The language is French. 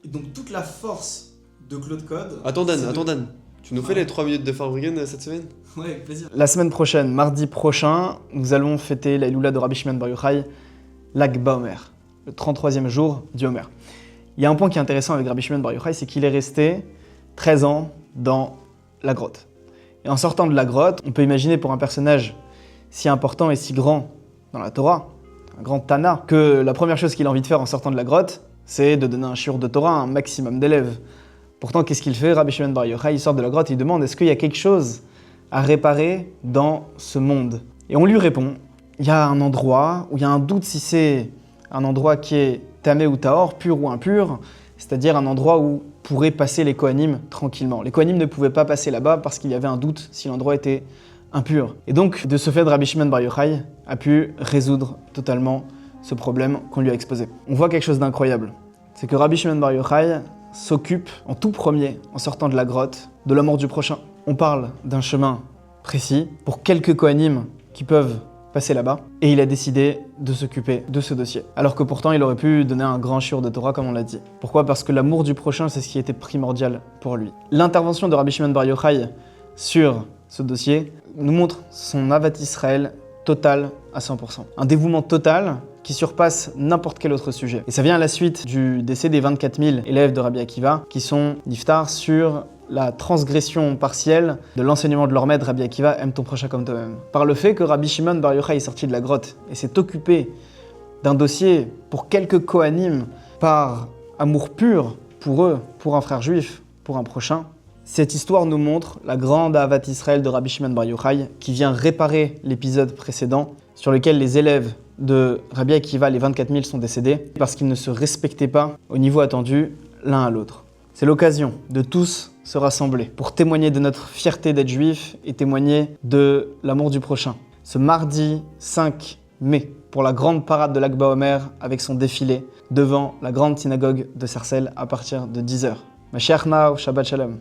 Et donc toute la force de Claude Code... Attends Dan, tu nous fais les 3 minutes de Farbrengen cette semaine? Ouais, avec plaisir. La semaine prochaine, mardi prochain, nous allons fêter la Iloula de Rabbi Shimon Bar Yochai, Lag BaOmer, le 33e jour du Homer. Il y a un point qui est intéressant avec Rabbi Shimon Bar Yochai, c'est qu'il est resté 13 ans dans la grotte. Et en sortant de la grotte, on peut imaginer pour un personnage si important et si grand dans la Torah, un grand Tana, que la première chose qu'il a envie de faire en sortant de la grotte, c'est de donner un shiur de Torah à un maximum d'élèves. Pourtant, qu'est-ce qu'il fait? Rabbi Shimon Bar Yochai, il sort de la grotte et il demande est-ce qu'il y a quelque chose à réparer dans ce monde? Et on lui répond, il y a un endroit où il y a un doute si c'est un endroit qui est tamé ou tahor, pur ou impur, c'est-à-dire un endroit où pourraient passer les Kohanim tranquillement. Les Kohanim ne pouvaient pas passer là-bas parce qu'il y avait un doute si l'endroit était impur. Et donc, de ce fait, Rabbi Shimon Bar Yochai a pu résoudre totalement ce problème qu'on lui a exposé. On voit quelque chose d'incroyable, c'est que Rabbi Shimon Bar Yochai s'occupe en tout premier, en sortant de la grotte, de la mort du prochain. On parle d'un chemin précis pour quelques Kohanim qui peuvent passer là-bas, et il a décidé de s'occuper de ce dossier. Alors que pourtant, il aurait pu donner un grand shiur de Torah, comme on l'a dit. Pourquoi? Parce que l'amour du prochain, c'est ce qui était primordial pour lui. L'intervention de Rabbi Shimon Bar Yochai sur ce dossier nous montre son avat Israël total à 100%. Un dévouement total qui surpasse n'importe quel autre sujet. Et ça vient à la suite du décès des 24 000 élèves de Rabbi Akiva qui sont niftar sur la transgression partielle de l'enseignement de leur maître Rabbi Akiva, aime ton prochain comme toi-même. Par le fait que Rabbi Shimon Bar Yochai est sorti de la grotte et s'est occupé d'un dossier pour quelques Kohanim par amour pur pour eux, pour un frère juif, pour un prochain, cette histoire nous montre la grande avat Israël de Rabbi Shimon Bar Yochai qui vient réparer l'épisode précédent sur lequel les élèves de Rabbi Akiva, les 24 000, sont décédés parce qu'ils ne se respectaient pas au niveau attendu l'un à l'autre. C'est l'occasion de tous se rassembler pour témoigner de notre fierté d'être juifs et témoigner de l'amour du prochain. Ce mardi 5 mai, pour la grande parade de Lag BaOmer avec son défilé devant la grande synagogue de Sarcelles à partir de 10h. Mashiach Now, Shabbat Shalom.